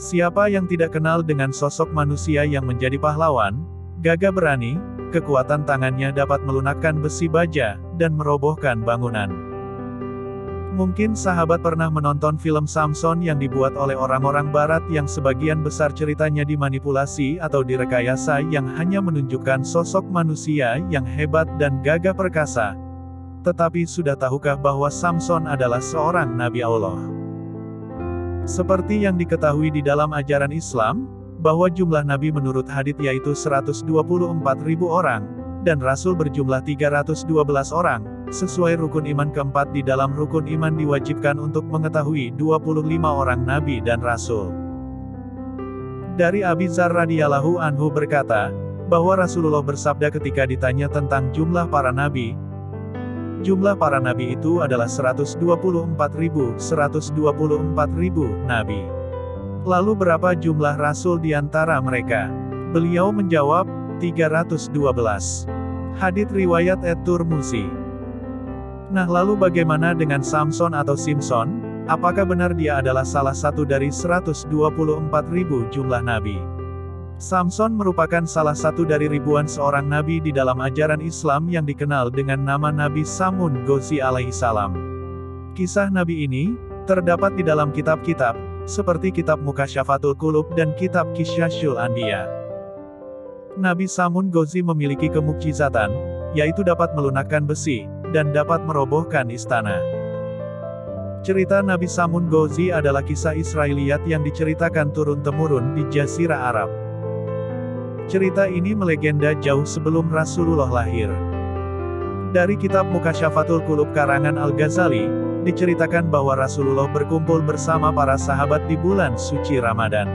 Siapa yang tidak kenal dengan sosok manusia yang menjadi pahlawan, gagah berani, kekuatan tangannya dapat melunakkan besi baja, dan merobohkan bangunan. Mungkin sahabat pernah menonton film Samson yang dibuat oleh orang-orang barat yang sebagian besar ceritanya dimanipulasi atau direkayasa yang hanya menunjukkan sosok manusia yang hebat dan gagah perkasa. Tetapi sudah tahukah bahwa Samson adalah seorang nabi Allah? Seperti yang diketahui di dalam ajaran Islam, bahwa jumlah nabi menurut hadits yaitu 124.000 orang, dan rasul berjumlah 312 orang, sesuai rukun iman keempat di dalam rukun iman diwajibkan untuk mengetahui 25 orang nabi dan rasul. Dari Abi Dzar radhiyallahu anhu berkata, bahwa Rasulullah bersabda ketika ditanya tentang jumlah para nabi, jumlah para nabi itu adalah 124.000 nabi. Lalu berapa jumlah rasul di antara mereka? Beliau menjawab, 312. Hadits riwayat At-Tirmidzi. Nah lalu bagaimana dengan Samson atau Simpson? Apakah benar dia adalah salah satu dari 124.000 jumlah nabi? Samson merupakan salah satu dari ribuan seorang nabi di dalam ajaran Islam yang dikenal dengan nama Nabi Samun Ghazi alaihissalam. Kisah nabi ini terdapat di dalam kitab-kitab, seperti kitab Mukasyafatul Qulub dan kitab Qisasul Anbiya. Nabi Samun Ghazi memiliki kemukjizatan, yaitu dapat melunakkan besi, dan dapat merobohkan istana. Cerita Nabi Samun Ghazi adalah kisah Israiliyat yang diceritakan turun-temurun di Jazirah Arab. Cerita ini melegenda jauh sebelum Rasulullah lahir. Dari kitab Mukasyafatul Qulub karangan Al-Ghazali, diceritakan bahwa Rasulullah berkumpul bersama para sahabat di bulan suci Ramadan.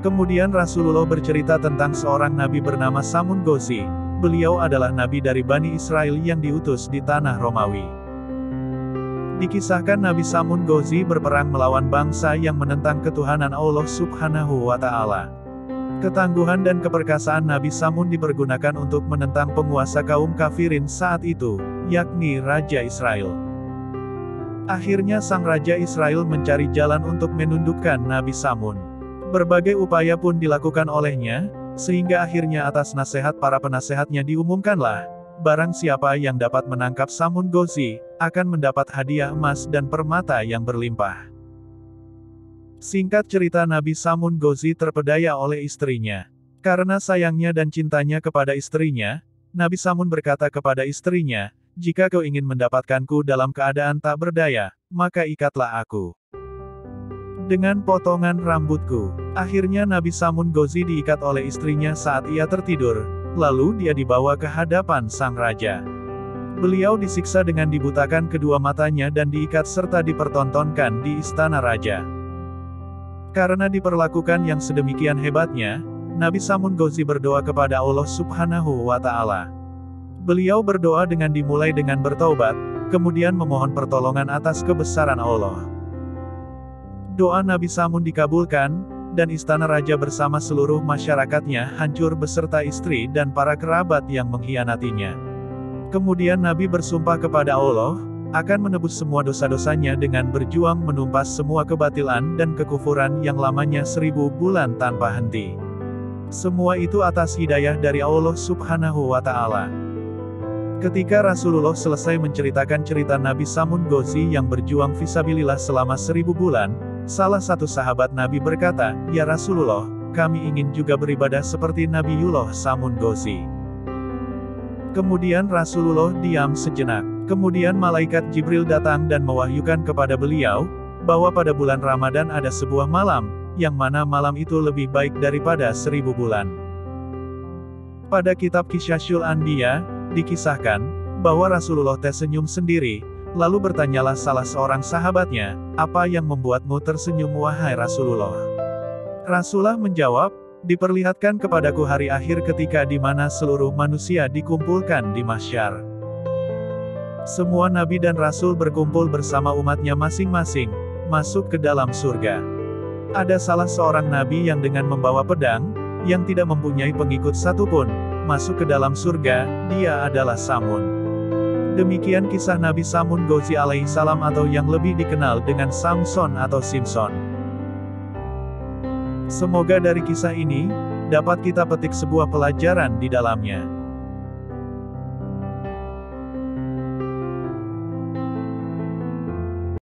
Kemudian Rasulullah bercerita tentang seorang nabi bernama Samun Ghazi. Beliau adalah nabi dari Bani Israel yang diutus di tanah Romawi. Dikisahkan Nabi Samun Ghazi berperang melawan bangsa yang menentang ketuhanan Allah Subhanahu wa Ta'ala. Ketangguhan dan keperkasaan Nabi Samun dipergunakan untuk menentang penguasa kaum kafirin saat itu, yakni Raja Israel. Akhirnya sang Raja Israel mencari jalan untuk menundukkan Nabi Samun. Berbagai upaya pun dilakukan olehnya, sehingga akhirnya atas nasihat para penasehatnya diumumkanlah, barang siapa yang dapat menangkap Samun Ghazi, akan mendapat hadiah emas dan permata yang berlimpah. Singkat cerita Nabi Samun Ghazi terpedaya oleh istrinya. Karena sayangnya dan cintanya kepada istrinya, Nabi Samun berkata kepada istrinya, "Jika kau ingin mendapatkanku dalam keadaan tak berdaya, maka ikatlah aku dengan potongan rambutku." Akhirnya Nabi Samun Ghazi diikat oleh istrinya saat ia tertidur, lalu dia dibawa ke hadapan sang raja. Beliau disiksa dengan dibutakan kedua matanya dan diikat serta dipertontonkan di istana raja. Karena diperlakukan yang sedemikian hebatnya, Nabi Samun Ghazi berdoa kepada Allah Subhanahu wa Ta'ala. Beliau berdoa dengan dimulai dengan bertaubat, kemudian memohon pertolongan atas kebesaran Allah. Doa Nabi Samun dikabulkan, dan istana raja bersama seluruh masyarakatnya hancur beserta istri dan para kerabat yang mengkhianatinya. Kemudian Nabi bersumpah kepada Allah, akan menebus semua dosa-dosanya dengan berjuang menumpas semua kebatilan dan kekufuran yang lamanya 1000 bulan tanpa henti. Semua itu atas hidayah dari Allah Subhanahu wa Ta'ala. Ketika Rasulullah selesai menceritakan cerita Nabi Samun Ghazi yang berjuang fisabilillah selama 1000 bulan, salah satu sahabat Nabi berkata, "Ya Rasulullah, kami ingin juga beribadah seperti Nabiullah Samun Ghazi." Kemudian Rasulullah diam sejenak. Kemudian malaikat Jibril datang dan mewahyukan kepada beliau, bahwa pada bulan Ramadan ada sebuah malam, yang mana malam itu lebih baik daripada 1000 bulan. Pada kitab Qisasul Anbiya, dikisahkan, bahwa Rasulullah tersenyum sendiri, lalu bertanyalah salah seorang sahabatnya, "Apa yang membuatmu tersenyum wahai Rasulullah?" Rasulullah menjawab, "Diperlihatkan kepadaku hari akhir ketika di mana seluruh manusia dikumpulkan di mahsyar. Semua nabi dan rasul berkumpul bersama umatnya masing-masing, masuk ke dalam surga. Ada salah seorang nabi yang dengan membawa pedang, yang tidak mempunyai pengikut satupun, masuk ke dalam surga, dia adalah Samun." Demikian kisah Nabi Samun Ghazi alaihissalam atau yang lebih dikenal dengan Samson atau Simpson. Semoga dari kisah ini, dapat kita petik sebuah pelajaran di dalamnya.